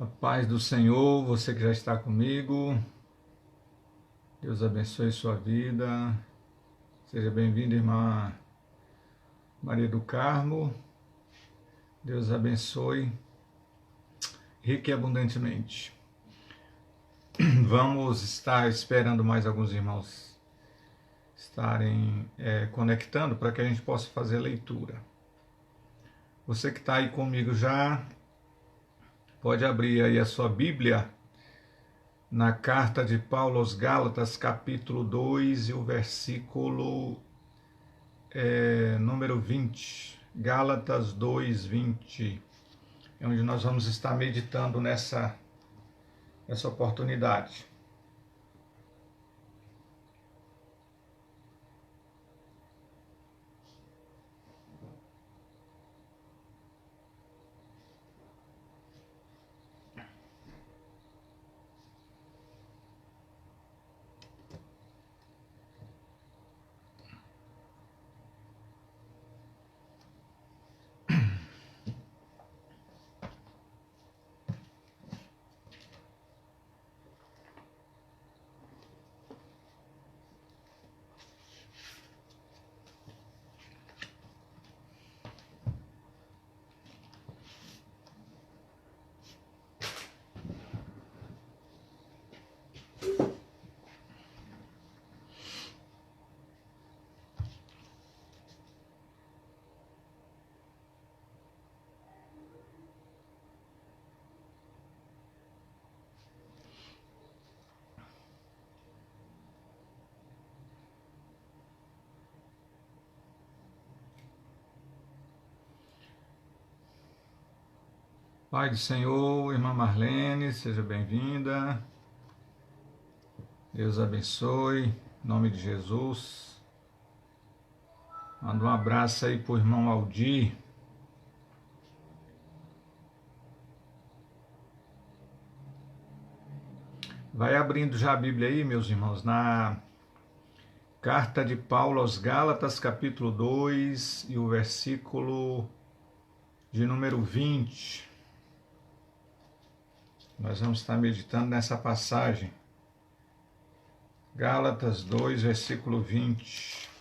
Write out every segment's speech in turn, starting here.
A paz do Senhor, você que já está comigo, Deus abençoe sua vida. Seja bem-vinda, irmã Maria do Carmo. Deus abençoe rica e abundantemente. Vamos estar esperando mais alguns irmãos estarem conectando para que a gente possa fazer a leitura. Você que está aí comigo já, pode abrir aí a sua Bíblia na carta de Paulo aos Gálatas, capítulo 2 e o versículo número 20. Gálatas 2, 20. É onde nós vamos estar meditando nessa oportunidade. Pai do Senhor, irmã Marlene, seja bem-vinda. Deus abençoe, em nome de Jesus. Manda um abraço aí pro irmão Aldir. Vai abrindo já a Bíblia aí, meus irmãos, na carta de Paulo aos Gálatas, capítulo 2 e o versículo de número 20. Nós vamos estar meditando nessa passagem. Gálatas 2, versículo 20.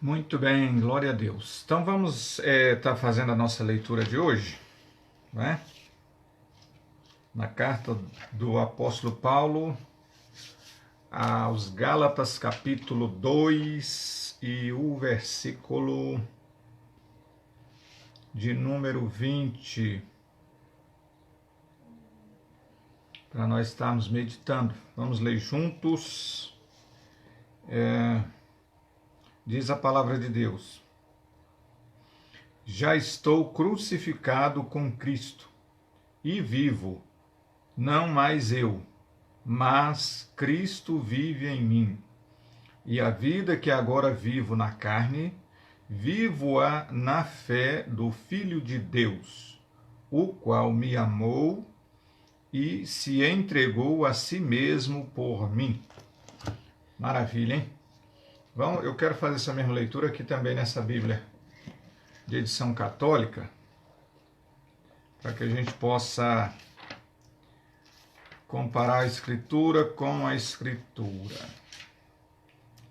Muito bem, glória a Deus. Então vamos estar fazendo a nossa leitura de hoje, né? Na carta do apóstolo Paulo aos Gálatas, capítulo 2 e o versículo de número 20, para nós estarmos meditando. Vamos ler juntos. Diz a palavra de Deus: Já estou crucificado com Cristo, e vivo, não mais eu, mas Cristo vive em mim. E a vida que agora vivo na carne, vivo-a na fé do Filho de Deus, o qual me amou e se entregou a si mesmo por mim. Maravilha, hein? Eu quero fazer essa mesma leitura aqui também nessa Bíblia de edição católica, para que a gente possa comparar a Escritura com a Escritura.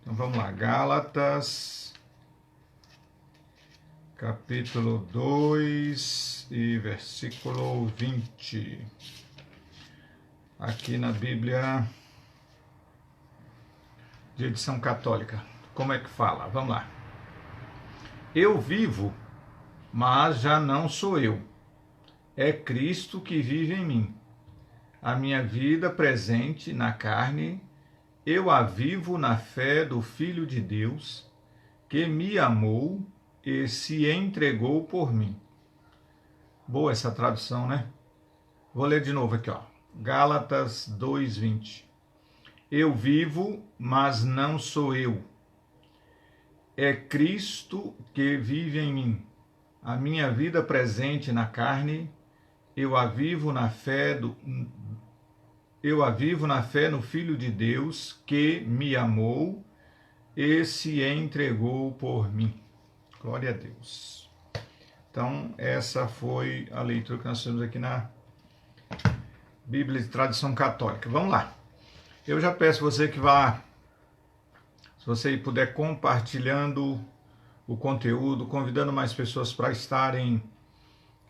Então vamos lá, Gálatas, capítulo 2 e versículo 20. Aqui na Bíblia de edição católica. Como é que fala? Vamos lá. Eu vivo, mas já não sou eu. É Cristo que vive em mim. A minha vida presente na carne, eu a vivo na fé do Filho de Deus, que me amou e se entregou por mim. Boa essa tradução, né? Vou ler de novo aqui, ó. Gálatas 2:20. Eu vivo, mas não sou eu. É Cristo que vive em mim. A minha vida presente na carne, eu a vivo na fé no Filho de Deus, que me amou e se entregou por mim. Glória a Deus. Então, essa foi a leitura que nós temos aqui na Bíblia de Tradição Católica. Vamos lá. Eu já peço você que vá, se você puder, compartilhando o conteúdo, convidando mais pessoas para estarem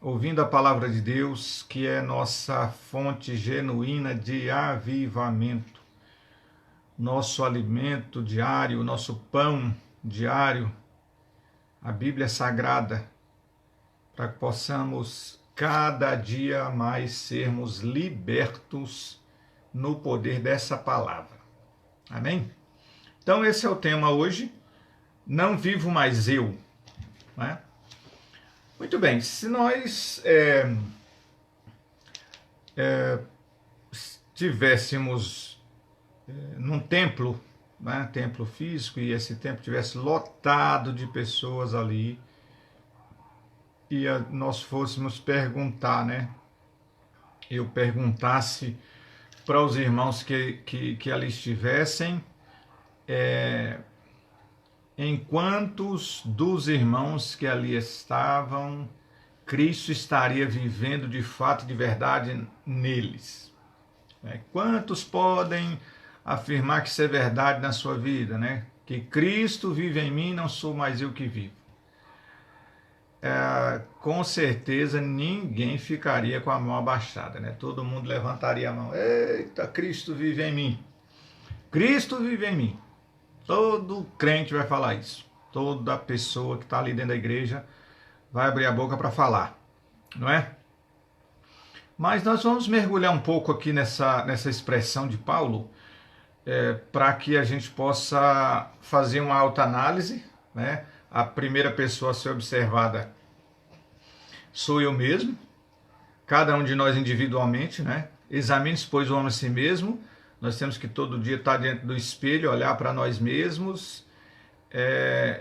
ouvindo a palavra de Deus, que é nossa fonte genuína de avivamento, nosso alimento diário, nosso pão diário, a Bíblia Sagrada, para que possamos cada dia mais sermos libertos no poder dessa palavra. Amém? Então esse é o tema hoje. Não vivo mais eu. Né? Muito bem, se nós estivéssemos num templo, né, templo físico, e esse templo tivesse lotado de pessoas ali, e nós fôssemos perguntar, né? Eu perguntasse para os irmãos que ali estivessem, em quantos dos irmãos que ali estavam, Cristo estaria vivendo de fato, de verdade, neles. Quantos podem afirmar que isso é verdade na sua vida, né? Que Cristo vive em mim, não sou mais eu que vivo. Com certeza ninguém ficaria com a mão abaixada, né? Todo mundo levantaria a mão. Eita, Cristo vive em mim. Cristo vive em mim. Todo crente vai falar isso. Toda pessoa que está ali dentro da igreja vai abrir a boca para falar, não é? Mas nós vamos mergulhar um pouco aqui nessa expressão de Paulo, para que a gente possa fazer uma autoanálise, né? A primeira pessoa a ser observada sou eu mesmo, cada um de nós individualmente, né? Examine-se, pois, o homem a si mesmo. Nós temos que todo dia estar diante do espelho, olhar para nós mesmos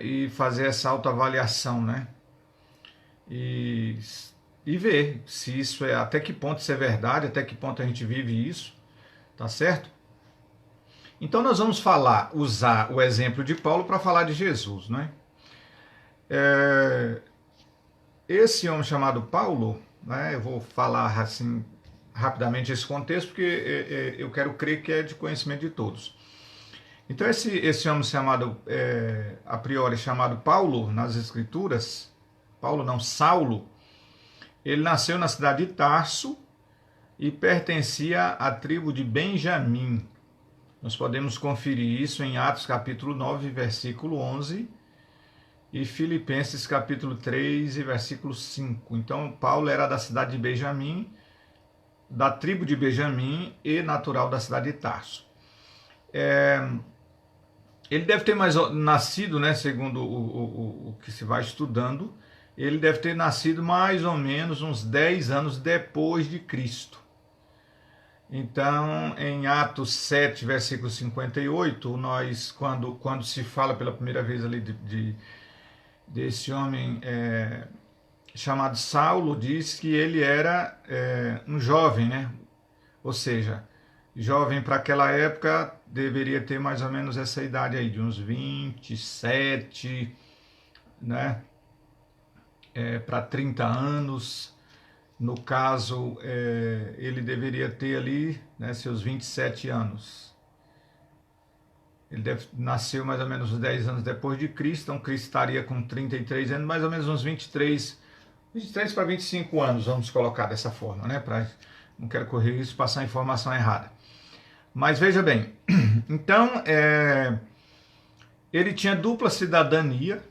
e fazer essa autoavaliação, né? E ver se isso até que ponto isso é verdade, até que ponto a gente vive isso, tá certo? Então nós vamos usar o exemplo de Paulo para falar de Jesus, né? Esse homem chamado Paulo, né? Eu vou falar assim rapidamente esse contexto, porque eu quero crer que é de conhecimento de todos. Então esse homem chamado, a priori chamado Paulo nas Escrituras, Paulo não, Saulo, ele nasceu na cidade de Tarso e pertencia à tribo de Benjamim. Nós podemos conferir isso em Atos capítulo 9, versículo 11, e Filipenses capítulo 3 e versículo 5. Então Paulo era da cidade de Benjamim, da tribo de Benjamim e natural da cidade de Tarso. Ele deve ter nascido, né, segundo o que se vai estudando, ele deve ter nascido mais ou menos uns 10 anos depois de Cristo. Então, em Atos 7, versículo 58, quando se fala pela primeira vez ali desse homem chamado Saulo, diz que ele era um jovem, né? Ou seja, jovem para aquela época deveria ter mais ou menos essa idade aí, de uns 27, né? Para 30 anos. No caso, ele deveria ter ali, né, seus 27 anos. Ele nasceu mais ou menos uns 10 anos depois de Cristo, então Cristo estaria com 33 anos, mais ou menos uns 23 para 25 anos, vamos colocar dessa forma, né? Não quero correr isso, passar a informação errada. Mas veja bem, então ele tinha dupla cidadania,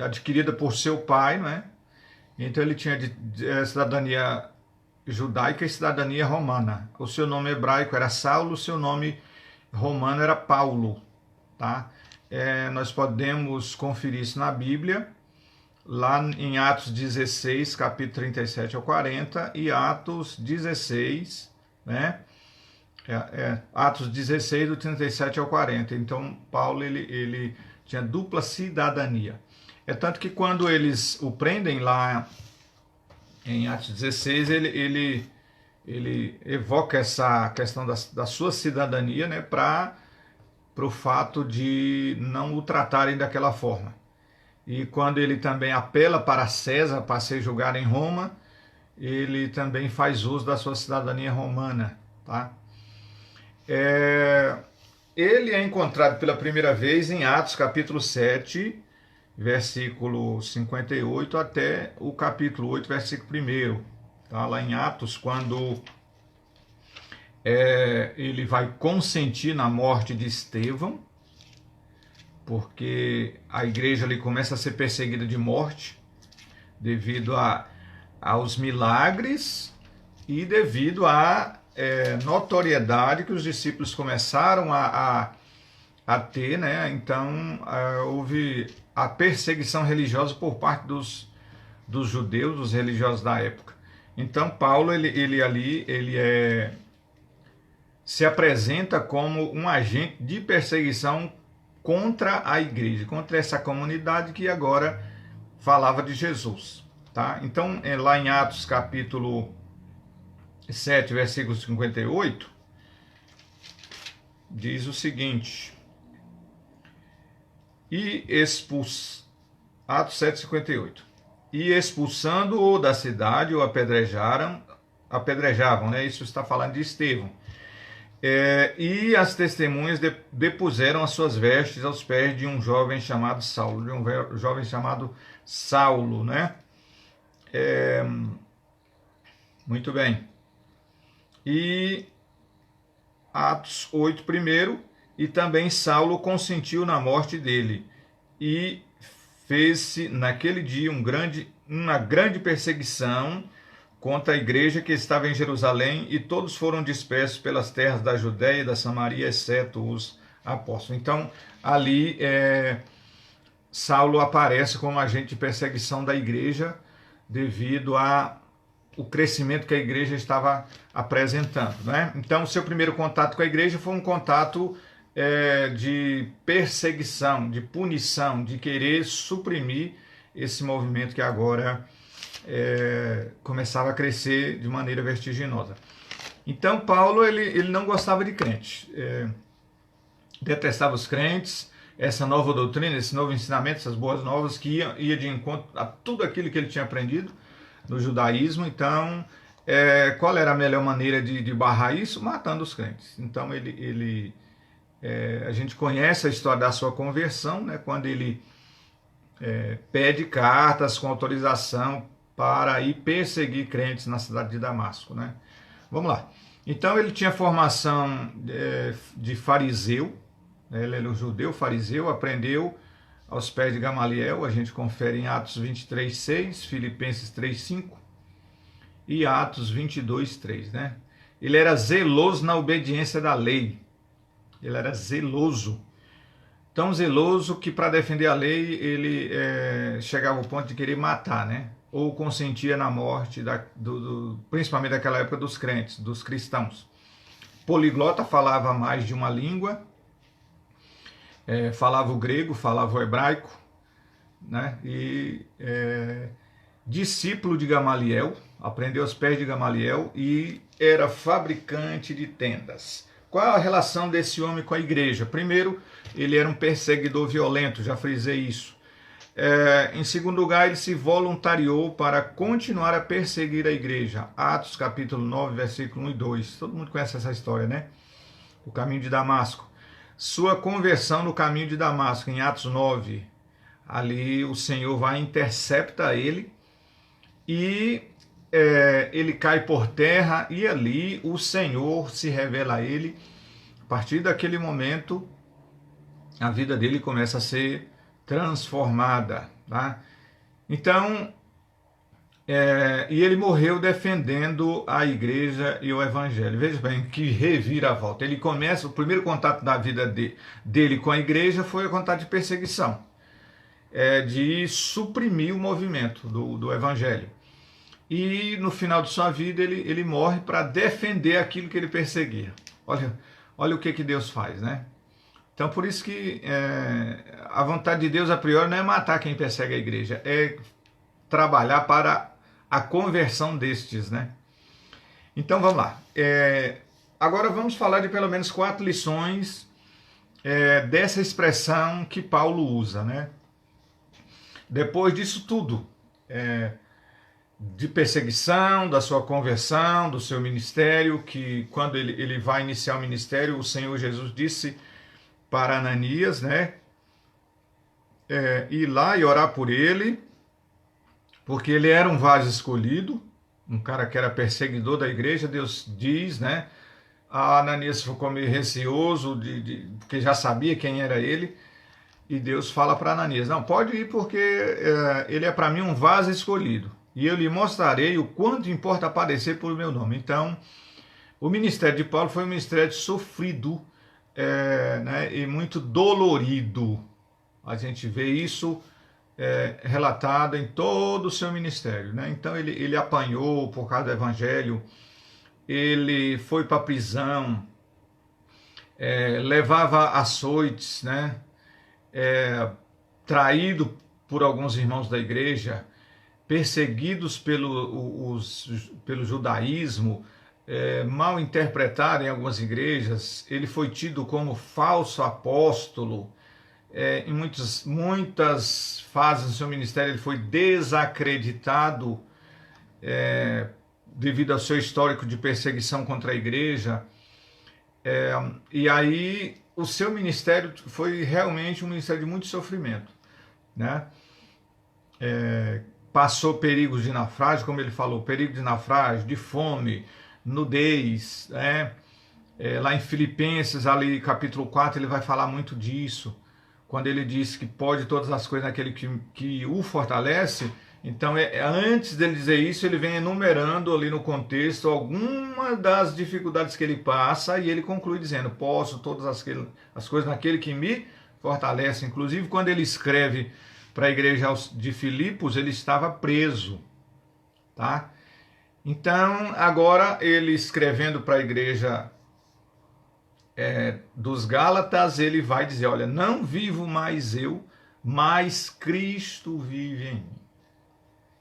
adquirida por seu pai, não é? Então ele tinha cidadania judaica e cidadania romana. O seu nome hebraico era Saulo, o seu nome romano era Paulo, tá? Nós podemos conferir isso na Bíblia, lá em Atos 16, capítulo 37 ao 40, e Atos 16, né? Atos 16, do 37 ao 40. Então, Paulo, ele tinha dupla cidadania. É tanto que quando eles o prendem lá em Atos 16, ele evoca essa questão da sua cidadania, né, para o fato de não o tratarem daquela forma. E quando ele também apela para César para ser julgado em Roma, ele também faz uso da sua cidadania romana, tá? Ele é encontrado pela primeira vez em Atos capítulo 7, versículo 58 até o capítulo 8, versículo 1. Tá? Lá em Atos, quando ele vai consentir na morte de Estevão, porque a igreja ali começa a ser perseguida de morte devido aos milagres e devido à notoriedade que os discípulos começaram a ter, né? Então houve a perseguição religiosa por parte dos judeus, dos religiosos da época. Então Paulo ele se apresenta como um agente de perseguição contra a igreja, contra essa comunidade que agora falava de Jesus, tá? Então lá em Atos capítulo 7, versículo 58, diz o seguinte: Atos 7, 58. E expulsando-o da cidade, o apedrejavam, né? Isso está falando de Estevão. E as testemunhas depuseram as suas vestes aos pés de um jovem chamado Saulo, né? Muito bem. E Atos 8, primeiro, e também Saulo consentiu na morte dele, e fez-se naquele dia uma grande perseguição contra a igreja que estava em Jerusalém, e todos foram dispersos pelas terras da Judéia e da Samaria, exceto os apóstolos. Então, ali Saulo aparece como agente de perseguição da igreja devido ao crescimento que a igreja estava apresentando, né? Então, o seu primeiro contato com a igreja foi um contato de perseguição, de punição, de querer suprimir esse movimento que agora começava a crescer de maneira vertiginosa. Então Paulo ele não gostava de crentes, detestava os crentes, essa nova doutrina, esse novo ensinamento, essas boas novas que ia de encontro a tudo aquilo que ele tinha aprendido no judaísmo. Então qual era a melhor maneira de barrar isso? Matando os crentes. Então a gente conhece a história da sua conversão, né, quando ele pede cartas com autorização para ir perseguir crentes na cidade de Damasco, né? Vamos lá. Então ele tinha formação de fariseu, né? Ele era um judeu fariseu, aprendeu aos pés de Gamaliel. A gente confere em Atos 23, 6, Filipenses 3, 5 e Atos 22, 3, né? Ele era zeloso na obediência da lei. Ele era zeloso. Tão zeloso que para defender a lei ele chegava ao ponto de querer matar, né? Ou consentia na morte, principalmente daquela época, dos crentes, dos cristãos. Poliglota, falava mais de uma língua, falava o grego, falava o hebraico, né? E discípulo de Gamaliel, aprendeu aos pés de Gamaliel e era fabricante de tendas. Qual a relação desse homem com a igreja? Primeiro, ele era um perseguidor violento, já frisei isso. Em segundo lugar, ele se voluntariou para continuar a perseguir a igreja. Atos capítulo 9, versículo 1 e 2. Todo mundo conhece essa história, né? O caminho de Damasco. Sua conversão no caminho de Damasco, em Atos 9. Ali o Senhor vai e intercepta ele e ele cai por terra, e ali o Senhor se revela a ele. A partir daquele momento, a vida dele começa a ser transformada. Tá? Então, e ele morreu defendendo a igreja e o evangelho. Veja bem, que reviravolta. Ele começa, o primeiro contato da vida dele com a igreja foi o contato de perseguição, de suprimir o movimento do evangelho. E no final de sua vida ele morre para defender aquilo que ele perseguia. Olha o que Deus faz, né? Então por isso que a vontade de Deus a priori não é matar quem persegue a igreja, é trabalhar para a conversão destes, né? Então vamos lá. Agora vamos falar de pelo menos 4 lições dessa expressão que Paulo usa, né? Depois disso tudo, de perseguição, da sua conversão, do seu ministério, que quando ele vai iniciar o ministério, o Senhor Jesus disse para Ananias, né? Ir lá e orar por ele, porque ele era um vaso escolhido, um cara que era perseguidor da igreja. Deus diz, né? A Ananias ficou meio receoso, porque já sabia quem era ele, e Deus fala para Ananias, não, pode ir porque ele é para mim um vaso escolhido, e eu lhe mostrarei o quanto importa padecer por meu nome. Então, o ministério de Paulo foi um ministério sofrido, né, e muito dolorido. A gente vê isso relatado em todo o seu ministério, né? Então ele apanhou por causa do evangelho, ele foi para a prisão, levava açoites, né? Traído por alguns irmãos da igreja, perseguidos pelo judaísmo, mal interpretado em algumas igrejas. Ele foi tido como falso apóstolo. Em muitas fases do seu ministério ele foi desacreditado devido ao seu histórico de perseguição contra a igreja. E aí o seu ministério foi realmente um ministério de muito sofrimento, né? Passou perigos de naufrágio, como ele falou, perigo de naufrágio, de fome, nudez, né? Lá em Filipenses, ali capítulo 4, ele vai falar muito disso, quando ele diz que pode todas as coisas naquele que o fortalece. Então, antes dele dizer isso, ele vem enumerando ali no contexto algumas das dificuldades que ele passa, e ele conclui dizendo, posso todas as coisas naquele que me fortalece. Inclusive, quando ele escreve para a igreja de Filipos, ele estava preso, tá? Então, agora ele escrevendo para a igreja dos Gálatas, ele vai dizer, olha, não vivo mais eu, mas Cristo vive em mim.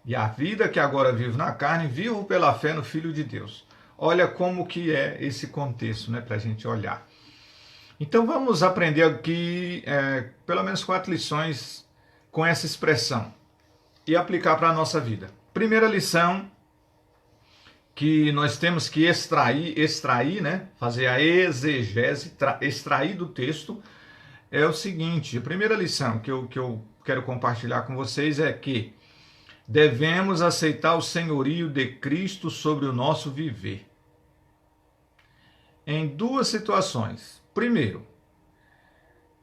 E a vida que agora vivo na carne, vivo pela fé no Filho de Deus. Olha como que é esse contexto, né, para a gente olhar. Então vamos aprender aqui pelo menos 4 lições com essa expressão e aplicar para a nossa vida. Primeira lição que nós temos que extrair, né, fazer a exegese, extrair do texto, é o seguinte. A primeira lição que eu quero compartilhar com vocês é que devemos aceitar o senhorio de Cristo sobre o nosso viver. Em 2 situações. Primeiro,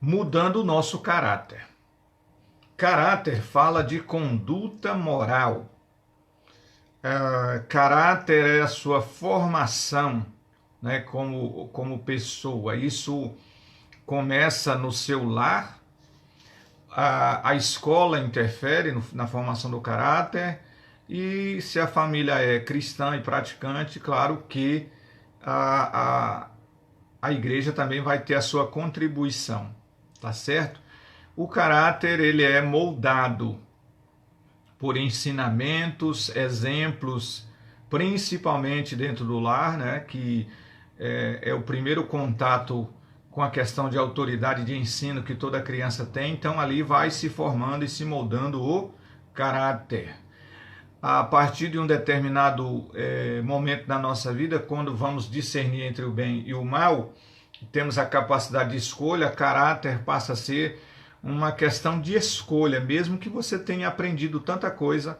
mudando o nosso caráter. Caráter fala de conduta moral. Caráter é a sua formação, né, como pessoa. Isso começa no seu lar. A escola interfere na formação do caráter, e se a família é cristã e praticante, claro que a igreja também vai ter a sua contribuição, tá certo? O caráter, ele é moldado por ensinamentos, exemplos, principalmente dentro do lar, né, que é o primeiro contato com a questão de autoridade de ensino que toda criança tem. Então ali vai se formando e se moldando o caráter. A partir de um determinado momento da nossa vida, quando vamos discernir entre o bem e o mal, temos a capacidade de escolha, caráter passa a ser uma questão de escolha, mesmo que você tenha aprendido tanta coisa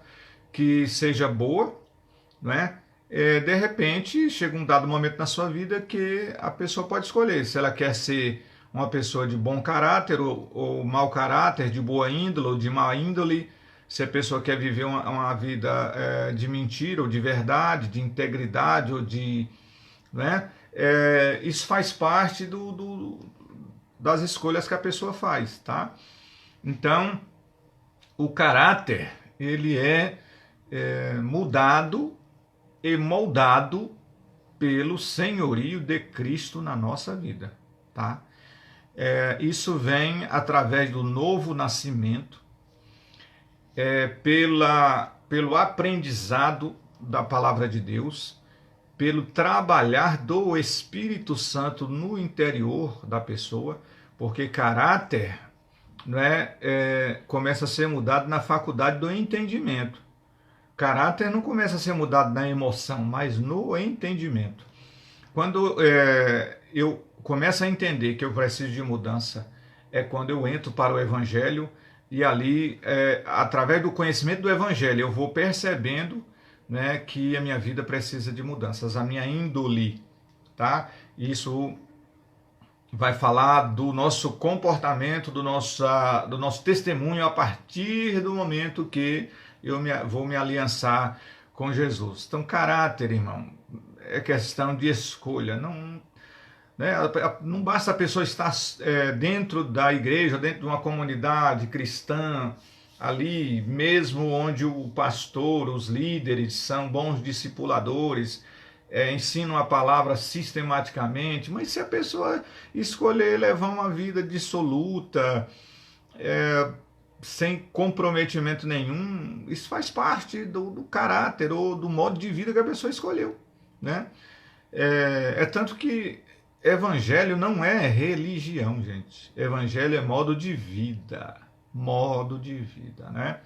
que seja boa, não é? De repente chega um dado momento na sua vida que a pessoa pode escolher se ela quer ser uma pessoa de bom caráter ou mau caráter, de boa índole ou de má índole, se a pessoa quer viver uma vida de mentira ou de verdade, de integridade ou de... Né? Isso faz parte das escolhas que a pessoa faz, tá? Então, o caráter, ele é mudado e moldado pelo senhorio de Cristo na nossa vida, tá? Isso vem através do novo nascimento, pelo aprendizado da palavra de Deus, pelo trabalhar do Espírito Santo no interior da pessoa, porque caráter, né, começa a ser mudado na faculdade do entendimento. Caráter não começa a ser mudado na emoção, mas no entendimento. Quando eu começo a entender que eu preciso de mudança, é quando eu entro para o Evangelho e ali, através do conhecimento do Evangelho, eu vou percebendo, né, que a minha vida precisa de mudanças, a minha índole, tá? Isso vai falar do nosso comportamento, do nosso testemunho a partir do momento que eu vou me aliançar com Jesus. Então, caráter, irmão, é questão de escolha. Não basta a pessoa estar dentro da igreja, dentro de uma comunidade cristã, ali mesmo onde o pastor, os líderes são bons discipuladores, ensinam a palavra sistematicamente, mas se a pessoa escolher levar uma vida dissoluta, sem comprometimento nenhum, isso faz parte do caráter ou do modo de vida que a pessoa escolheu, né? Tanto que evangelho não é religião, gente. Evangelho é modo de vida, né?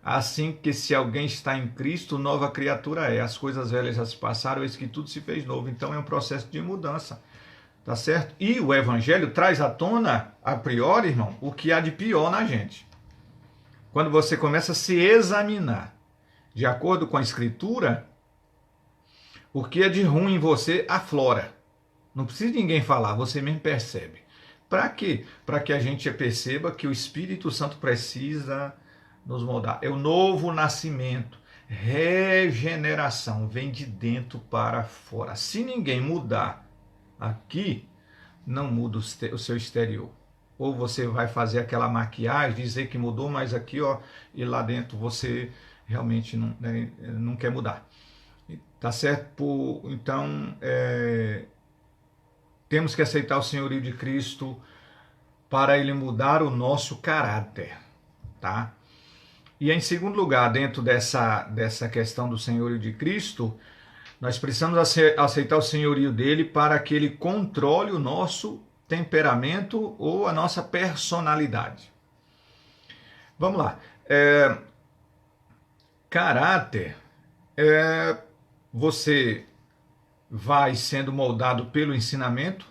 Assim que se alguém está em Cristo, nova criatura é. As coisas velhas já se passaram, eis que tudo se fez novo. Então é um processo de mudança, tá certo? E o Evangelho traz à tona, a priori, irmão, o que há de pior na gente. Quando você começa a se examinar, de acordo com a Escritura, o que é de ruim em você aflora. Não precisa de ninguém falar, você mesmo percebe. Para quê? Para que a gente perceba que o Espírito Santo precisa nos moldar. É o novo nascimento, regeneração, vem de dentro para fora. Se ninguém mudar aqui, não muda o seu exterior. Ou você vai fazer aquela maquiagem, dizer que mudou, mas aqui, ó, e lá dentro você realmente não quer mudar. Tá certo? Então, temos que aceitar o senhorio de Cristo para ele mudar o nosso caráter, tá? E em segundo lugar, dentro dessa questão do senhorio de Cristo, nós precisamos aceitar o senhorio dele para que ele controle o nosso temperamento ou a nossa personalidade. Vamos lá. Caráter, você vai sendo moldado pelo ensinamento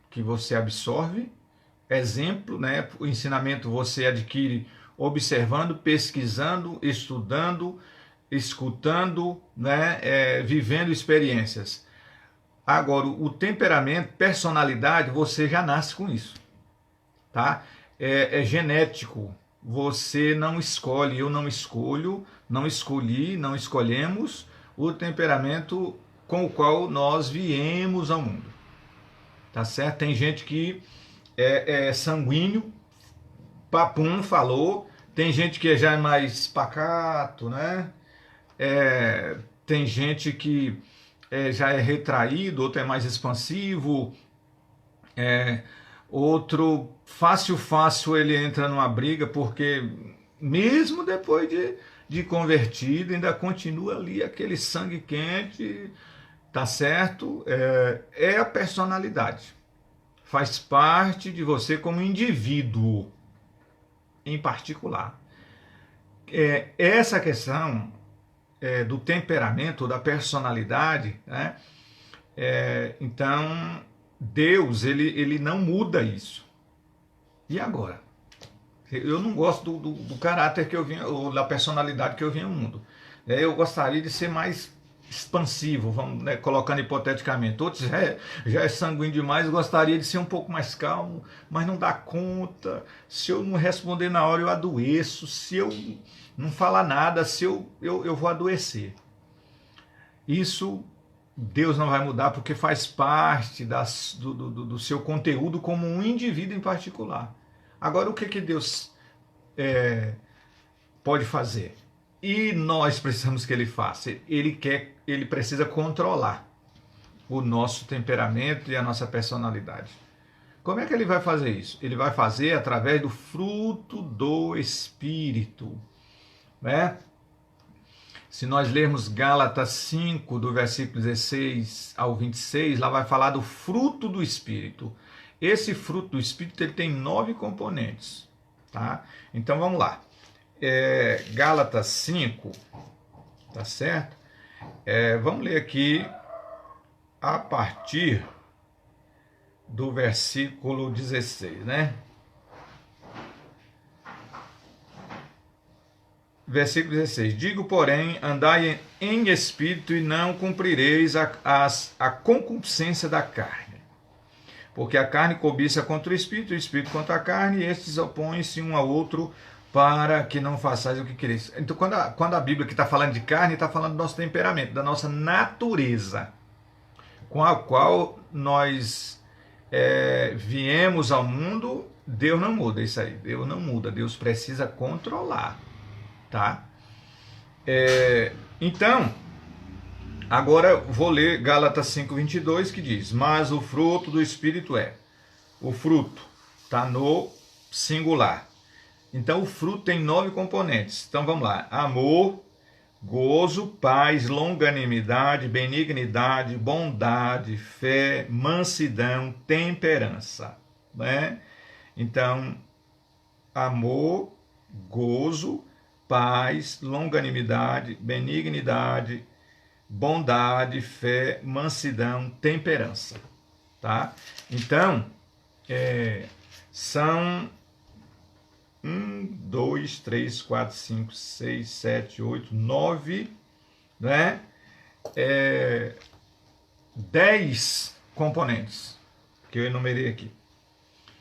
que você absorve. Exemplo, né? O ensinamento você adquire observando, pesquisando, estudando, escutando, né? Vivendo experiências. Agora, o temperamento, personalidade, você já nasce com isso, tá? É genético. Você não escolhe, eu não escolho, não escolhi, não escolhemos o temperamento com o qual nós viemos ao mundo, tá certo? Tem gente que é sanguíneo, papum, falou. Tem gente que já é mais pacato, né? Tem gente que já é retraído, outro é mais expansivo, outro fácil ele entra numa briga, porque mesmo depois de convertido, ainda continua ali aquele sangue quente, tá certo? É a personalidade. Faz parte de você como indivíduo, em particular. Essa questão do temperamento, da personalidade, né? Então, Deus, ele não muda isso. E agora? Eu não gosto do caráter que eu vim, ou da personalidade que eu vim ao mundo. Eu gostaria de ser mais expansivo, vamos, né, colocando hipoteticamente. Outros já é sanguíneo demais, gostaria de ser um pouco mais calmo, mas não dá conta. Se eu não responder na hora, eu adoeço. Se eu não falar nada, se eu vou adoecer. Isso Deus não vai mudar porque faz parte do seu conteúdo como um indivíduo em particular. Agora, o que Deus pode fazer? E nós precisamos que Ele faça. Ele precisa controlar o nosso temperamento e a nossa personalidade. Como é que Ele vai fazer isso? Ele vai fazer através do fruto do Espírito, né? Se nós lermos Gálatas 5, do versículo 16 ao 26, lá vai falar do fruto do Espírito. Esse fruto do Espírito ele tem 9 componentes. Tá? Então vamos lá. Gálatas 5, tá certo? Vamos ler aqui a partir do versículo 16, né? Versículo 16. Digo, porém, andai em espírito e não cumprireis a concupiscência da carne. Porque a carne cobiça contra o espírito contra a carne, e estes opõem-se um ao outro para que não façais o que quereis. Então, quando a Bíblia que está falando de carne, está falando do nosso temperamento, da nossa natureza, com a qual nós viemos ao mundo. Deus não muda isso aí. Deus não muda. Deus precisa controlar. Tá? Então, agora vou ler Gálatas 5:22, que diz: mas o fruto do Espírito o fruto está no singular. Então o fruto tem 9 componentes. Então vamos lá: amor, gozo, paz, longanimidade, benignidade, bondade, fé, mansidão, temperança, né? Então, amor, gozo, paz, longanimidade, benignidade, bondade, fé, mansidão, temperança, tá? Então, são 1, 2, 3, 4, 5, 6, 7, 8, 9, né? 10 componentes que eu enumerei aqui.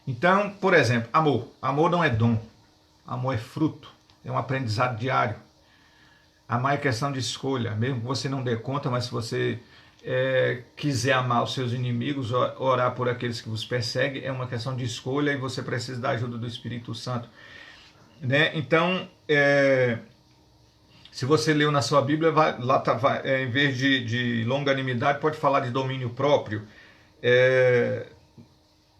Então, por exemplo, amor. Amor não é dom, amor é fruto. É um aprendizado diário. Amar é questão de escolha. Mesmo que você não dê conta, mas se você quiser amar os seus inimigos, orar por aqueles que vos perseguem, é uma questão de escolha e você precisa da ajuda do Espírito Santo. Né? Então, se você leu na sua Bíblia, em vez de longanimidade, pode falar de domínio próprio.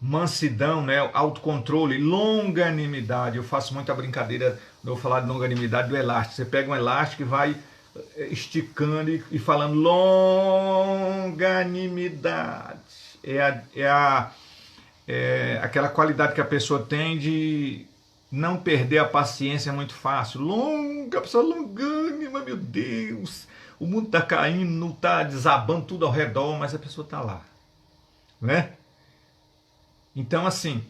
Mansidão, né? Autocontrole, longanimidade. Eu faço muita brincadeira, vou falar de longanimidade do elástico. Você pega um elástico e vai esticando e falando longanimidade. Aquela qualidade que a pessoa tem de não perder a paciência muito fácil. A pessoa longânima, meu Deus. O mundo está caindo, está desabando tudo ao redor, mas a pessoa está lá, né? Então, assim,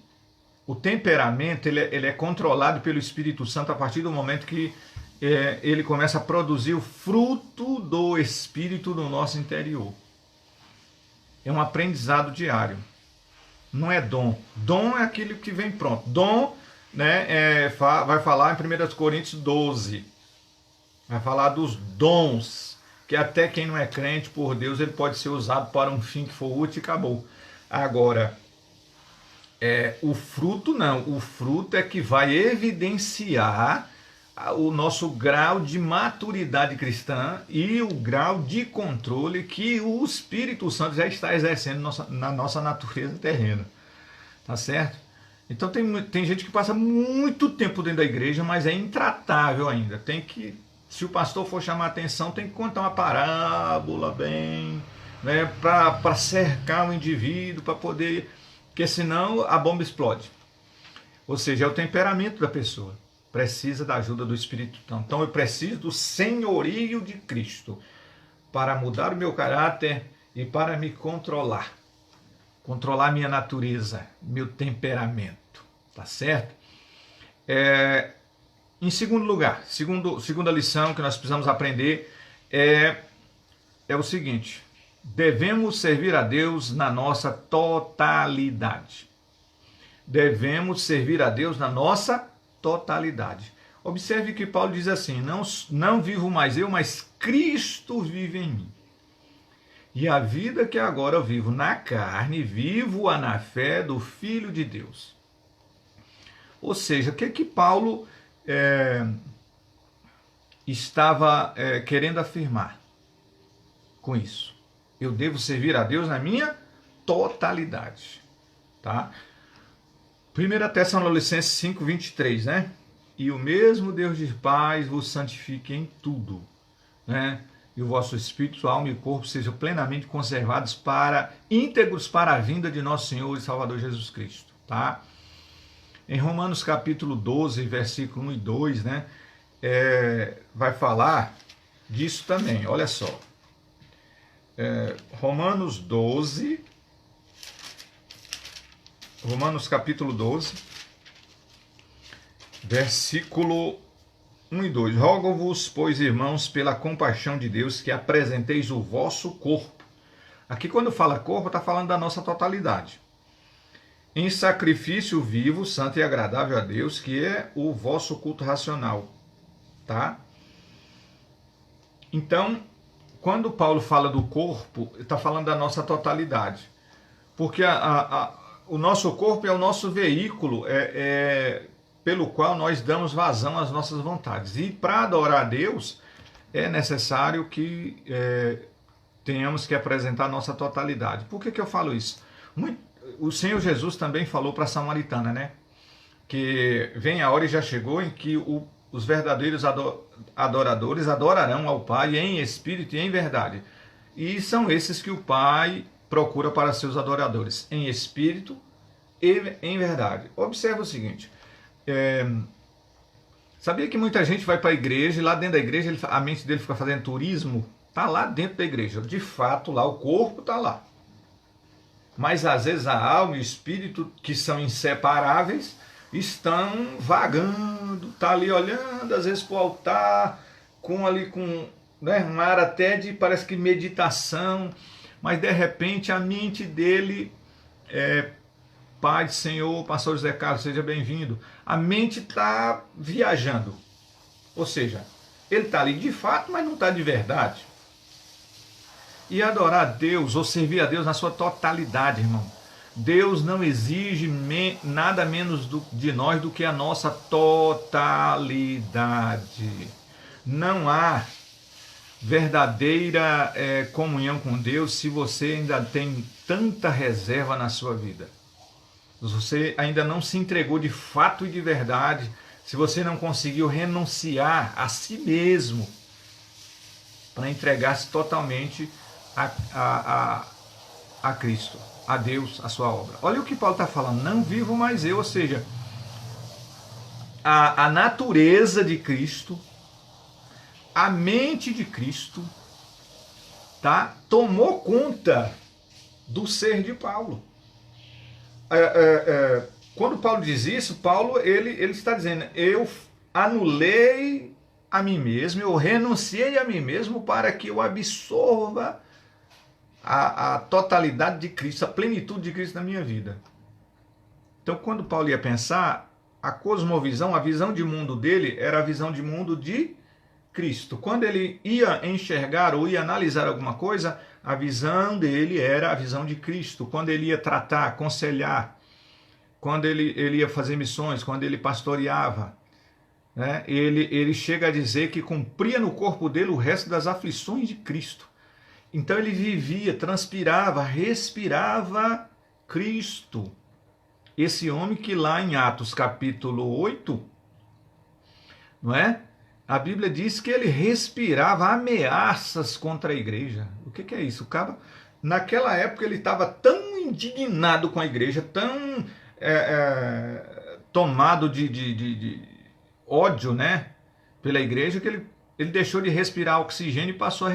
o temperamento ele é controlado pelo Espírito Santo a partir do momento que ele começa a produzir o fruto do Espírito no nosso interior. É um aprendizado diário. Não é dom. Dom é aquilo que vem pronto. Dom, né, vai falar em 1 Coríntios 12. Vai falar dos dons, que até quem não é crente por Deus, ele pode ser usado para um fim que for útil e acabou. Agora, o fruto não, o fruto é que vai evidenciar o nosso grau de maturidade cristã e o grau de controle que o Espírito Santo já está exercendo na nossa natureza terrena, tá certo? Então tem gente que passa muito tempo dentro da igreja, mas é intratável ainda. Se o pastor for chamar a atenção, tem que contar uma parábola bem, né, para cercar o indivíduo, para poder... Porque senão a bomba explode. Ou seja, é o temperamento da pessoa. Precisa da ajuda do Espírito Santo. Então eu preciso do senhorio de Cristo para mudar o meu caráter e para me controlar. Controlar minha natureza, meu temperamento. Tá certo? Em segundo lugar, segunda lição que nós precisamos aprender é o seguinte: devemos servir a Deus na nossa totalidade. Devemos servir a Deus na nossa totalidade. Observe que Paulo diz assim: não vivo mais eu, mas Cristo vive em mim. E a vida que agora eu vivo na carne, vivo-a na fé do Filho de Deus. Ou seja, o que Paulo estava querendo afirmar com isso? Eu devo servir a Deus na minha totalidade. Tá? 1 Tessalonicenses 5, 23, né? E o mesmo Deus de paz vos santifique em tudo, né? E o vosso espírito, alma e corpo sejam plenamente conservados íntegros para a vinda de nosso Senhor e Salvador Jesus Cristo, tá? Em Romanos capítulo 12, versículo 1 e 2, né? Vai falar disso também, olha só. Romanos capítulo 12, versículo 1 e 2. Rogo-vos, pois, irmãos, pela compaixão de Deus, que apresenteis o vosso corpo. Aqui, quando fala corpo, está falando da nossa totalidade. Em sacrifício vivo, santo e agradável a Deus, que é o vosso culto racional. Tá? Então, quando Paulo fala do corpo, está falando da nossa totalidade. Porque o nosso corpo é o nosso veículo, pelo qual nós damos vazão às nossas vontades. E para adorar a Deus, é necessário que tenhamos que apresentar a nossa totalidade. Por que eu falo isso? O Senhor Jesus também falou para a samaritana, né? Que vem a hora e já chegou em que os verdadeiros adoradores adorarão ao Pai em espírito e em verdade. E são esses que o Pai procura para seus adoradores, em espírito e em verdade. Observa o seguinte: sabia que muita gente vai para a igreja e lá dentro da igreja a mente dele fica fazendo turismo? Está lá dentro da igreja. De fato, lá o corpo está lá. Mas às vezes a alma e o espírito, que são inseparáveis, estão vagando, está ali olhando, às vezes para o altar, com né, um ar até de, parece que meditação, mas de repente a mente dele Pai do Senhor, pastor José Carlos, seja bem-vindo. A mente está viajando. Ou seja, ele está ali de fato, mas não está de verdade. E adorar a Deus, ou servir a Deus na sua totalidade, irmão. Deus não exige nada menos de nós do que a nossa totalidade. Não há verdadeira comunhão com Deus se você ainda tem tanta reserva na sua vida. Se você ainda não se entregou de fato e de verdade, se você não conseguiu renunciar a si mesmo para entregar-se totalmente a Cristo, a Deus, a sua obra. Olha o que Paulo está falando: não vivo mais eu, ou seja, a natureza de Cristo, a mente de Cristo, tá? Tomou conta do ser de Paulo. Quando Paulo diz isso, Paulo ele está dizendo: eu anulei a mim mesmo, eu renunciei a mim mesmo para que eu absorva a totalidade de Cristo, a plenitude de Cristo na minha vida. Então, quando Paulo ia pensar, a cosmovisão, a visão de mundo dele era a visão de mundo de Cristo. Quando ele ia enxergar ou ia analisar alguma coisa, a visão dele era a visão de Cristo. Quando ele ia tratar, aconselhar, quando ele ia fazer missões, quando ele pastoreava, né, ele chega a dizer que cumpria no corpo dele o resto das aflições de Cristo. Então ele vivia, transpirava, respirava Cristo. Esse homem que lá em Atos capítulo 8, não é? A Bíblia diz que ele respirava ameaças contra a igreja. O que é isso? O cara, naquela época ele estava tão indignado com a igreja, tão tomado de ódio, né, pela igreja, que ele deixou de respirar oxigênio e passou a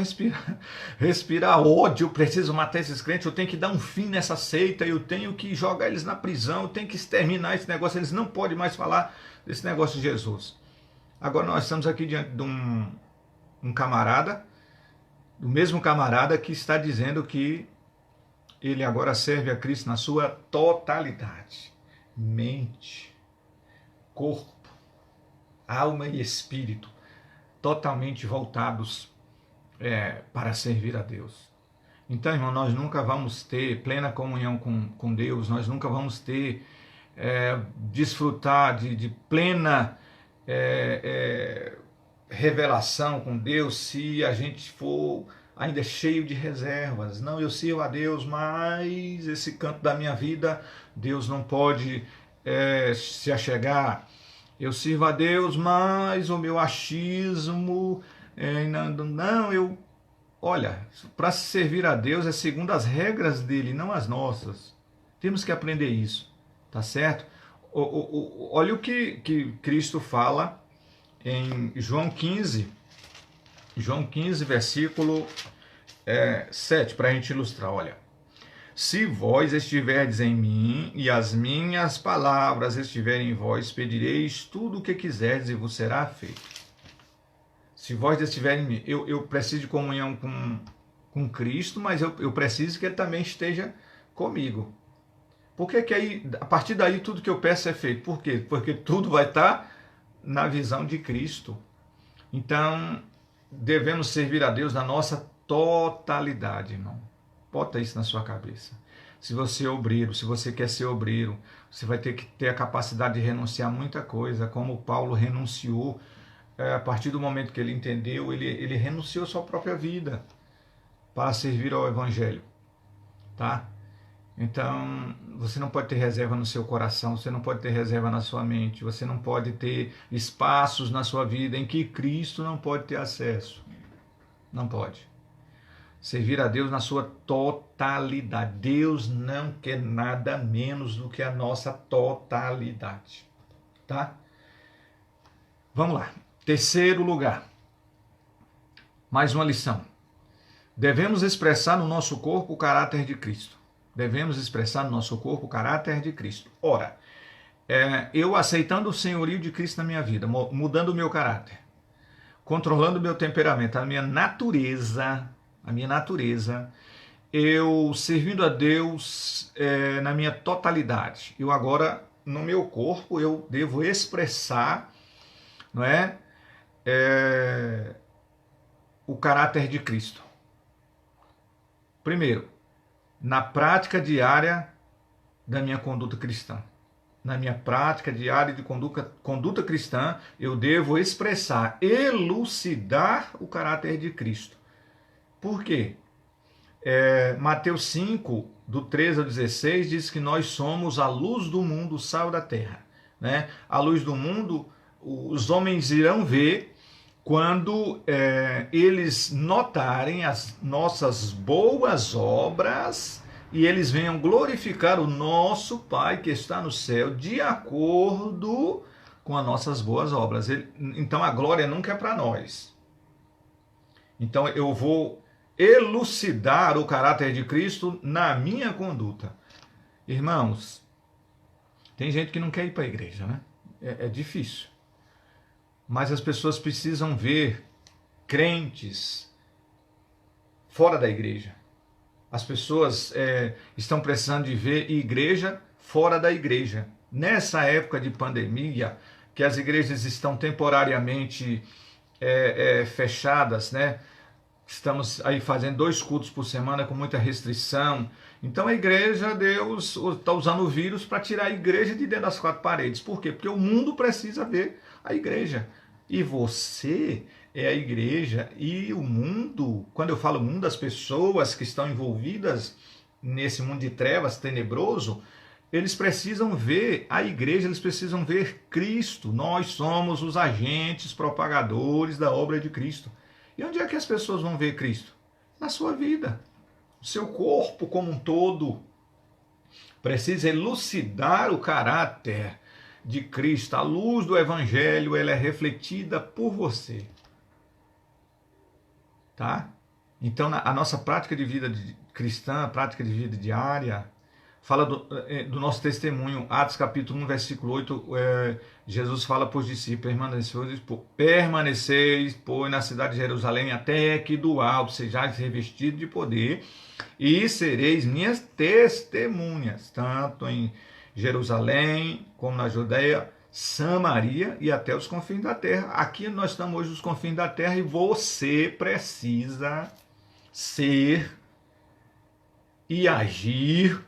respirar ódio. Eu preciso matar esses crentes, eu tenho que dar um fim nessa seita, eu tenho que jogar eles na prisão, eu tenho que exterminar esse negócio, eles não podem mais falar desse negócio de Jesus. Agora nós estamos aqui diante de um camarada O mesmo camarada que está dizendo que ele agora serve a Cristo na sua totalidade. Mente, corpo, alma e espírito, totalmente voltados para servir a Deus. Então, irmão, nós nunca vamos ter plena comunhão com Deus, nós nunca vamos ter, desfrutar de plena revelação com Deus se a gente for ainda cheio de reservas. Não, eu sirvo a Deus, mas esse canto da minha vida, Deus não pode se achegar. Eu sirvo a Deus, mas o meu achismo, olha, para servir a Deus é segundo as regras dele, não as nossas. Temos que aprender isso, tá certo? Olha o que Cristo fala em João 15, versículo 7, para a gente ilustrar, olha. Se vós estiverdes em mim e as minhas palavras estiverem em vós, pedireis tudo o que quiserdes e vos será feito. Se vós estiverem em mim, eu preciso de comunhão com Cristo, mas eu preciso que Ele também esteja comigo. Porque que aí, a partir daí, tudo que eu peço é feito. Por quê? Porque tudo vai estar na visão de Cristo. Então, devemos servir a Deus na nossa totalidade, irmão. Bota isso na sua cabeça. Se você é obreiro, se você quer ser obreiro, você vai ter que ter a capacidade de renunciar a muita coisa, como Paulo renunciou. A partir do momento que ele entendeu, ele renunciou à sua própria vida para servir ao Evangelho. Tá? Então, você não pode ter reserva no seu coração, você não pode ter reserva na sua mente, você não pode ter espaços na sua vida em que Cristo não pode ter acesso. Não pode. Servir a Deus na sua totalidade. Deus não quer nada menos do que a nossa totalidade. Tá? Vamos lá. Terceiro lugar. Mais uma lição. Devemos expressar no nosso corpo o caráter de Cristo. Devemos expressar no nosso corpo o caráter de Cristo. Ora, eu aceitando o senhorio de Cristo na minha vida, mudando o meu caráter, controlando o meu temperamento, a minha natureza, eu servindo a Deus na minha totalidade. Eu agora, no meu corpo, eu devo expressar, não é, o caráter de Cristo. Primeiro, na prática diária da minha conduta cristã. Na minha prática diária de conduta cristã, eu devo expressar, elucidar o caráter de Cristo. Por quê? Mateus 5, do 13 ao 16, diz que nós somos a luz do mundo, o sal da terra. Né? A luz do mundo, os homens irão ver quando eles notarem as nossas boas obras e eles venham glorificar o nosso Pai que está no céu de acordo com as nossas boas obras. Então a glória nunca é para nós. Então eu vou elucidar o caráter de Cristo na minha conduta. Irmãos, tem gente que não quer ir para a igreja, né? É difícil. Mas as pessoas precisam ver crentes fora da igreja. As pessoas estão precisando de ver igreja fora da igreja. Nessa época de pandemia, que as igrejas estão temporariamente fechadas, né? Estamos aí fazendo 2 cultos por semana com muita restrição. Então a igreja, Deus está usando o vírus para tirar a igreja de dentro das 4 paredes. Por quê? Porque o mundo precisa ver a igreja. E você é a igreja e o mundo, quando eu falo mundo, as pessoas que estão envolvidas nesse mundo de trevas tenebroso, eles precisam ver a igreja, eles precisam ver Cristo. Nós somos os agentes propagadores da obra de Cristo. E onde é que as pessoas vão ver Cristo? Na sua vida. O seu corpo como um todo precisa elucidar o caráter de Cristo. A luz do Evangelho, ela é refletida por você. Tá? Então, a nossa prática de vida cristã, a prática de vida diária, fala do nosso testemunho. Atos capítulo 1, versículo 8, Jesus fala para os discípulos: permaneceis, pois, na cidade de Jerusalém, até que do alto sejais revestidos de poder, e sereis minhas testemunhas, tanto em Jerusalém, como na Judeia, Samaria e até os confins da terra. Aqui nós estamos hoje nos confins da terra e você precisa ser e agir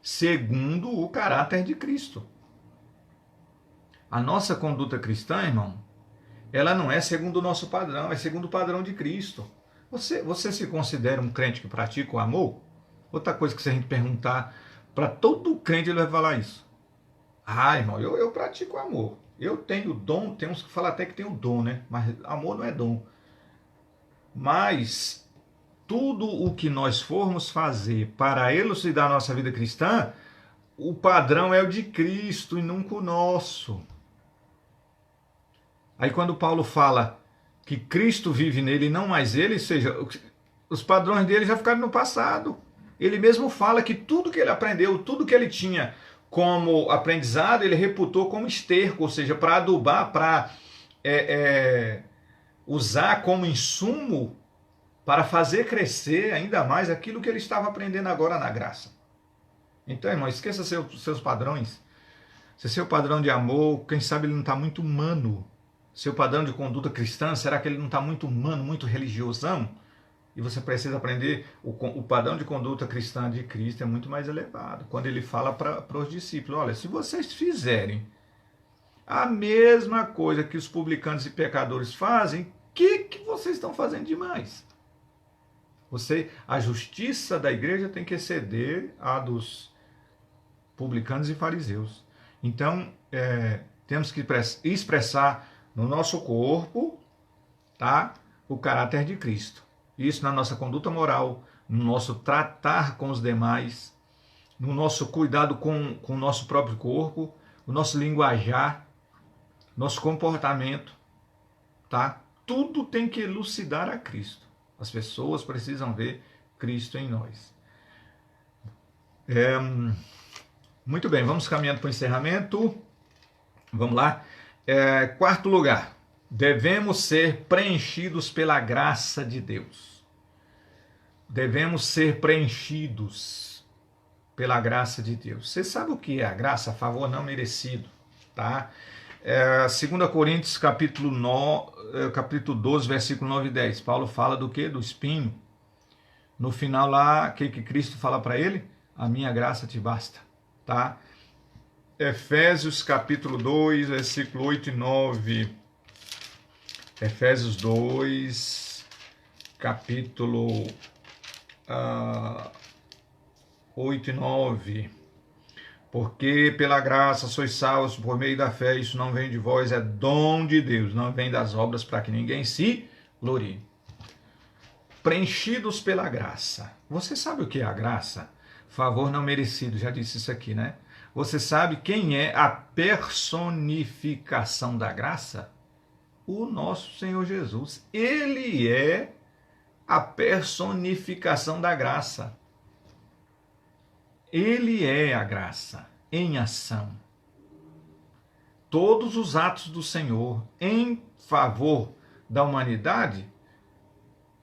segundo o caráter de Cristo. A nossa conduta cristã, irmão, ela não é segundo o nosso padrão, é segundo o padrão de Cristo. Você se considera um crente que pratica o amor? Outra coisa que se a gente perguntar para todo crente, ele vai falar isso. Ah, irmão, eu pratico o amor. Eu tenho dom, tem uns que falam até que tem o dom, né? Mas amor não é dom. Mas tudo o que nós formos fazer para elucidar a nossa vida cristã, o padrão é o de Cristo e nunca o nosso. Aí quando Paulo fala que Cristo vive nele e não mais ele, ou seja, os padrões dele já ficaram no passado. Ele mesmo fala que tudo que ele aprendeu, tudo que ele tinha como aprendizado, ele reputou como esterco, ou seja, para adubar, para usar como insumo para fazer crescer ainda mais aquilo que ele estava aprendendo agora na graça. Então, irmão, esqueça seus padrões. Se seu padrão de amor, quem sabe ele não está muito humano. Seu padrão de conduta cristã, será que ele não está muito humano, muito religiosão? E você precisa aprender, o padrão de conduta cristã de Cristo é muito mais elevado. Quando ele fala para os discípulos: olha, se vocês fizerem a mesma coisa que os publicanos e pecadores fazem, o que vocês estão fazendo demais? A justiça da igreja tem que exceder a dos publicanos e fariseus. Então, temos que expressar no nosso corpo, tá, o caráter de Cristo. Isso na nossa conduta moral, no nosso tratar com os demais, no nosso cuidado com o nosso próprio corpo, o nosso linguajar, nosso comportamento, tá? Tudo tem que elucidar a Cristo. As pessoas precisam ver Cristo em nós. Muito bem, vamos caminhando para o encerramento. Vamos lá. Quarto lugar, devemos ser preenchidos pela graça de Deus. Devemos ser preenchidos pela graça de Deus. Você sabe o que é a graça? Favor não merecido, tá? 2 Coríntios capítulo 12, versículo 9 e 10. Paulo fala do quê? Do espinho. No final lá, o que Cristo fala para ele? A minha graça te basta, tá? Efésios capítulo 2, versículo 8 e 9. Efésios 2, capítulo 8 e 9. Porque pela graça sois salvos por meio da fé, isso não vem de vós, é dom de Deus, não vem das obras para que ninguém se glorie. Preenchidos pela graça. Você sabe o que é a graça? Favor não merecido, já disse isso aqui, né? Você sabe quem é a personificação da graça? O nosso Senhor Jesus. Ele é a personificação da graça. Ele é a graça em ação. Todos os atos do Senhor em favor da humanidade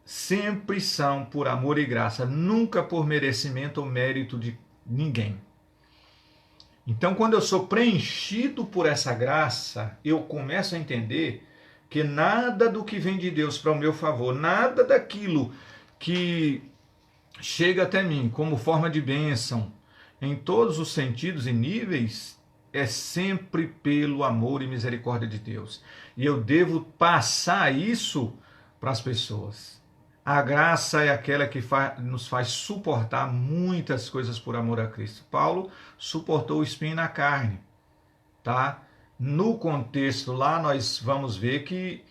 sempre são por amor e graça, nunca por merecimento ou mérito de ninguém. Então, quando eu sou preenchido por essa graça, eu começo a entender que nada do que vem de Deus para o meu favor, nada daquilo que chega até mim como forma de bênção, em todos os sentidos e níveis, é sempre pelo amor e misericórdia de Deus. E eu devo passar isso para as pessoas. A graça é aquela que nos faz suportar muitas coisas por amor a Cristo. Paulo suportou o espinho na carne, tá? No contexto lá nós vamos ver que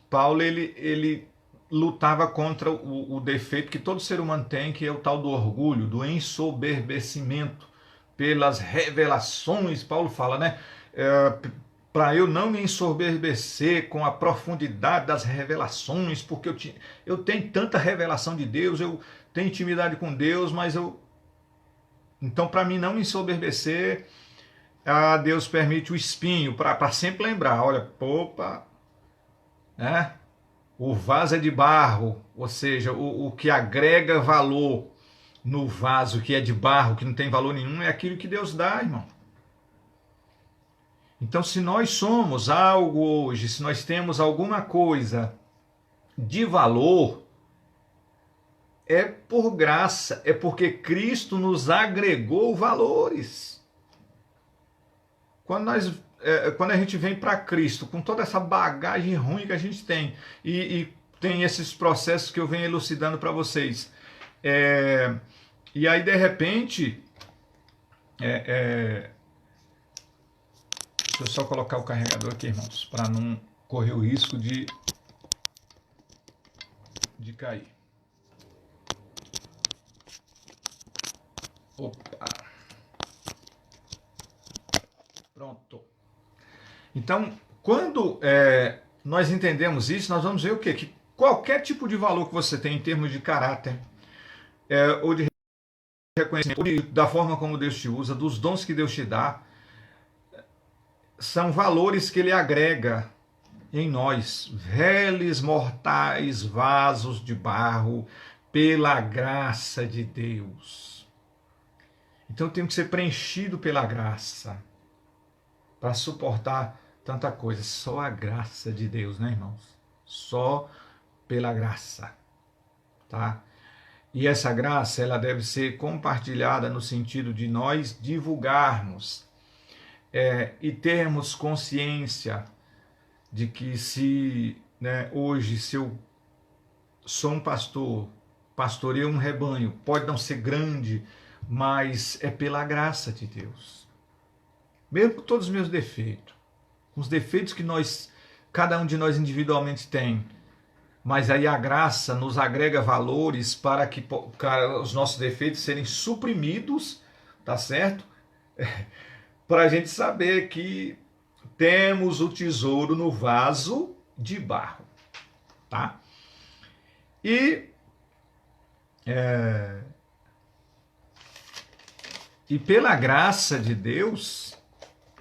Paulo ele lutava contra o defeito que todo ser humano tem, que é o tal do orgulho, do ensoberbecimento pelas revelações. Paulo fala, né? Para eu não me ensoberbecer com a profundidade das revelações, porque eu tenho tanta revelação de Deus, eu tenho intimidade com Deus, mas eu Então, para mim não me ensoberbecer, Deus permite o espinho, para sempre lembrar, olha, opa, né? O vaso é de barro, ou seja, o que agrega valor no vaso que é de barro, que não tem valor nenhum, é aquilo que Deus dá, irmão. Então, se nós somos algo hoje, se nós temos alguma coisa de valor, é por graça, é porque Cristo nos agregou valores. Quando a gente vem para Cristo, com toda essa bagagem ruim que a gente tem, e tem esses processos que eu venho elucidando para vocês, e aí de repente, deixa eu só colocar o carregador aqui, irmãos, para não correr o risco de cair. Opa! Pronto. Então, quando nós entendemos isso, nós vamos ver o quê? Que qualquer tipo de valor que você tem em termos de caráter, ou de reconhecimento, ou da forma como Deus te usa, dos dons que Deus te dá, são valores que Ele agrega em nós, réis mortais vasos de barro, pela graça de Deus. Então, eu tenho que ser preenchido pela graça para suportar tanta coisa. Só a graça de Deus, né, irmãos? Só pela graça, tá? E essa graça, ela deve ser compartilhada no sentido de nós divulgarmos e termos consciência de que hoje, se eu sou um pastor, pastoreio um rebanho, pode não ser grande, mas é pela graça de Deus. Mesmo com todos os meus defeitos, com os defeitos que cada um de nós individualmente tem, mas aí a graça nos agrega valores para os nossos defeitos serem suprimidos, tá certo? Para a gente saber que temos o tesouro no vaso de barro, tá? E pela graça de Deus,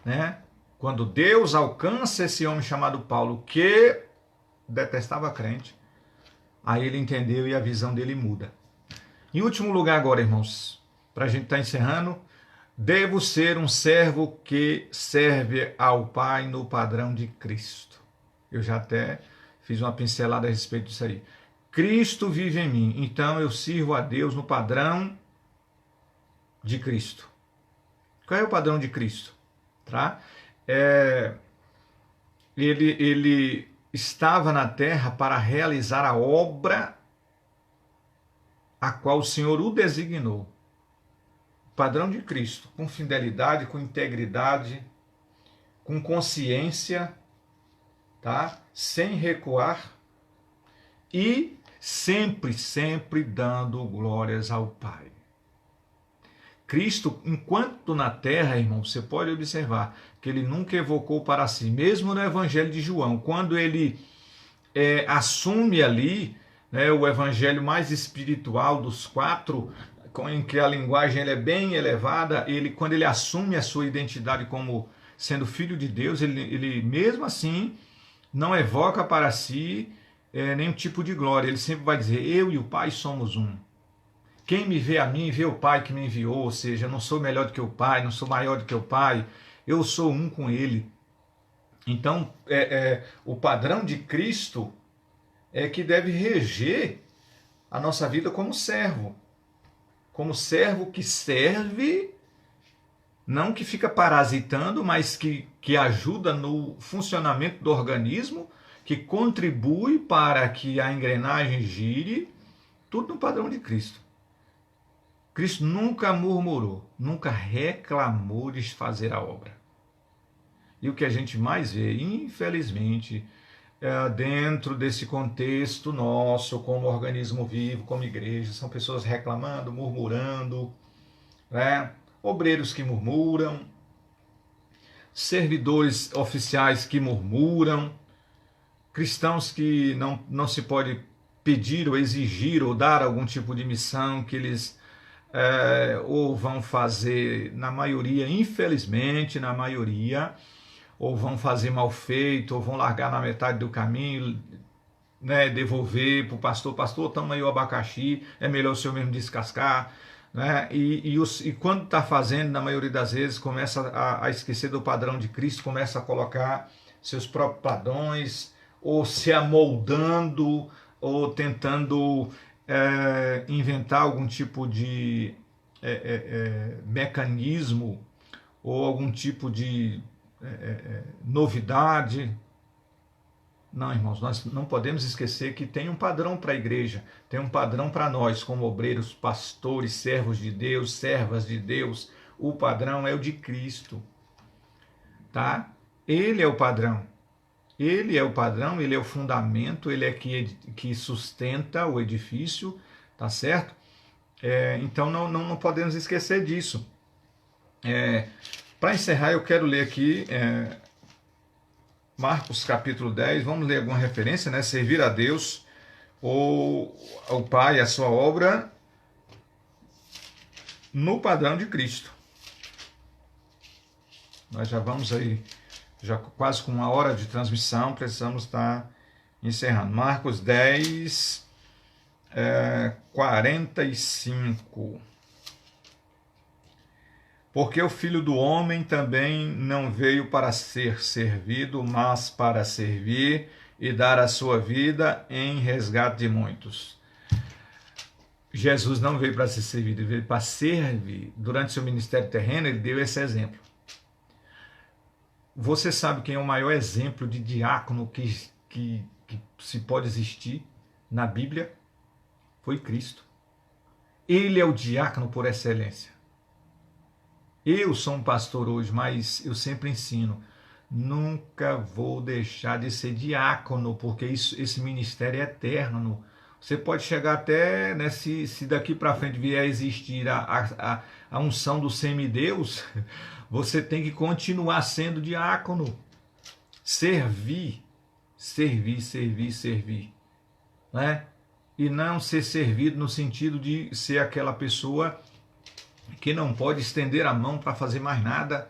né? Quando Deus alcança esse homem chamado Paulo, que detestava crente, aí ele entendeu e a visão dele muda. Em último lugar agora, irmãos, para a gente estar encerrando, devo ser um servo que serve ao Pai no padrão de Cristo. Eu já até fiz uma pincelada a respeito disso aí. Cristo vive em mim, então eu sirvo a Deus no padrão de Cristo. Qual é o padrão de Cristo? Tá? Ele estava na terra para realizar a obra a qual o Senhor o designou. Padrão de Cristo, com fidelidade, com integridade, com consciência, tá? Sem recuar e sempre dando glórias ao Pai. Cristo, enquanto na terra, irmão, você pode observar que ele nunca evocou para si, mesmo no Evangelho de João, quando ele assume ali, né, o evangelho mais espiritual dos 4, em que a linguagem é bem elevada, quando ele assume a sua identidade como sendo filho de Deus, ele mesmo assim não evoca para si nenhum tipo de glória. Ele sempre vai dizer, eu e o Pai somos um. Quem me vê a mim, vê o Pai que me enviou, ou seja, eu não sou melhor do que o Pai, não sou maior do que o Pai, eu sou um com Ele. Então, o padrão de Cristo é que deve reger a nossa vida como servo que serve, não que fica parasitando, mas que ajuda no funcionamento do organismo, que contribui para que a engrenagem gire, tudo no padrão de Cristo. Cristo nunca murmurou, nunca reclamou de fazer a obra. E o que a gente mais vê, infelizmente, dentro desse contexto nosso, como organismo vivo, como igreja, são pessoas reclamando, murmurando, né? Obreiros que murmuram, servidores oficiais que murmuram, cristãos que não se pode pedir ou exigir ou dar algum tipo de missão que eles ou vão fazer, na maioria, infelizmente, na maioria, ou vão fazer mal feito, ou vão largar na metade do caminho, né, devolver para o pastor, toma aí o abacaxi, é melhor o senhor mesmo descascar, né? E quando está fazendo, na maioria das vezes, começa a esquecer do padrão de Cristo, começa a colocar seus próprios padrões, ou se amoldando, ou tentando inventar algum tipo de mecanismo, ou algum tipo de novidade. Não, irmãos, nós não podemos esquecer que tem um padrão para a igreja, tem um padrão para nós, como obreiros, pastores, servos de Deus, servas de Deus. O padrão é o de Cristo, tá? Ele é o padrão. Ele é o padrão, ele é o fundamento, ele é que sustenta o edifício, tá certo? Então não podemos esquecer disso. Para encerrar, eu quero ler aqui Marcos capítulo 10, vamos ler alguma referência, né? Servir a Deus ou ao Pai, a sua obra, no padrão de Cristo. Nós já vamos aí, já quase com 1 hora de transmissão, precisamos estar encerrando. Marcos 10, 45. Porque o Filho do Homem também não veio para ser servido, mas para servir e dar a sua vida em resgate de muitos. Jesus não veio para ser servido, ele veio para servir. Durante seu ministério terreno, ele deu esse exemplo. Você sabe quem é o maior exemplo de diácono que se pode existir na Bíblia? Foi Cristo. Ele é o diácono por excelência. Eu sou um pastor hoje, mas eu sempre ensino, nunca vou deixar de ser diácono, porque esse ministério é eterno. Você pode chegar até, né, se daqui para frente vier a existir a unção do semideus, você tem que continuar sendo diácono. Servir, servir, servir, servir. Né? E não ser servido no sentido de ser aquela pessoa que não pode estender a mão para fazer mais nada,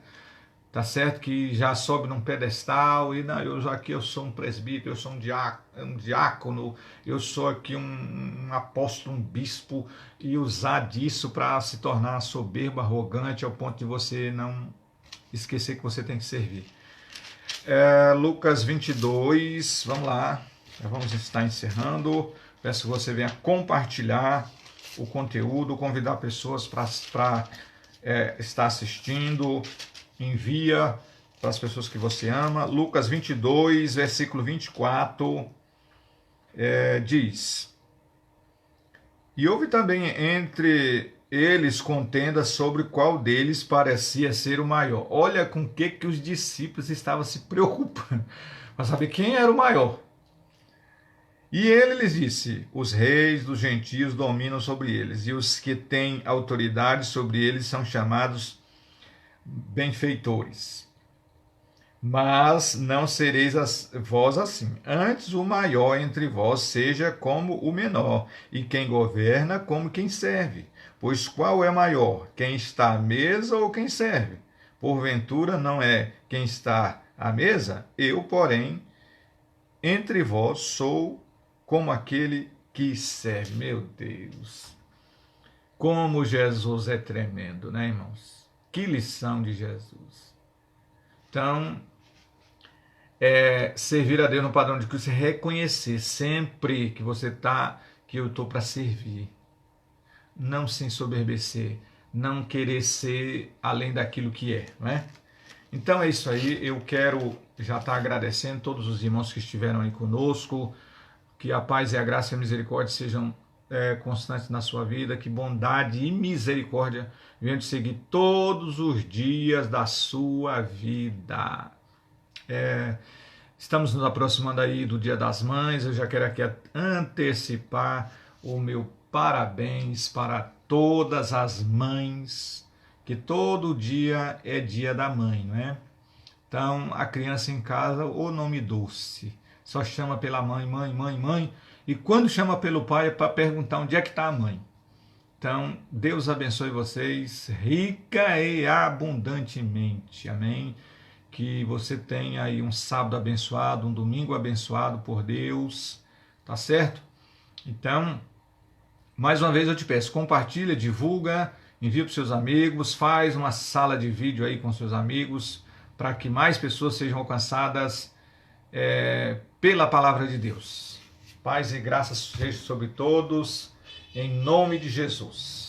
tá certo? Que já sobe num pedestal e não, eu sou um presbítero, eu sou um diácono, eu sou aqui um apóstolo, um bispo, e usar disso para se tornar soberbo, arrogante, ao ponto de você não esquecer que você tem que servir. Lucas 22, vamos lá, vamos estar encerrando. Peço que você venha compartilhar o conteúdo, convidar pessoas para estar assistindo, envia para as pessoas que você ama. Lucas 22, versículo 24, diz: E houve também entre eles contenda sobre qual deles parecia ser o maior. Olha com que os discípulos estavam se preocupando, para saber quem era o maior. E ele lhes disse: os reis dos gentios dominam sobre eles, e os que têm autoridade sobre eles são chamados benfeitores. Mas não sereis vós assim. Antes o maior entre vós seja como o menor, e quem governa como quem serve. Pois qual é maior, quem está à mesa ou quem serve? Porventura não é quem está à mesa? Eu, porém, entre vós sou como aquele que serve. Meu Deus, como Jesus é tremendo, né, irmãos? Que lição de Jesus. Então, servir a Deus no padrão de Cristo é reconhecer sempre que você está, que eu estou para servir. Não se ensoberbecer, não querer ser além daquilo que é, não é? Então é isso aí, eu quero já estar agradecendo todos os irmãos que estiveram aí conosco, que a paz e a graça e a misericórdia sejam constantes na sua vida, que bondade e misericórdia venham te seguir todos os dias da sua vida. Estamos nos aproximando aí do Dia das Mães, eu já quero aqui antecipar o meu parabéns para todas as mães, que todo dia é dia da mãe, não é? Então, a criança em casa, o nome doce, só chama pela mãe, mãe, mãe, mãe, e quando chama pelo pai é para perguntar onde é que está a mãe. Então, Deus abençoe vocês rica e abundantemente. Amém? Que você tenha aí um sábado abençoado, um domingo abençoado por Deus. Tá certo? Então, mais uma vez eu te peço, compartilha, divulga, envia para os seus amigos, faz uma sala de vídeo aí com seus amigos, para que mais pessoas sejam alcançadas pela palavra de Deus. Paz e graça sejam sobre todos, em nome de Jesus.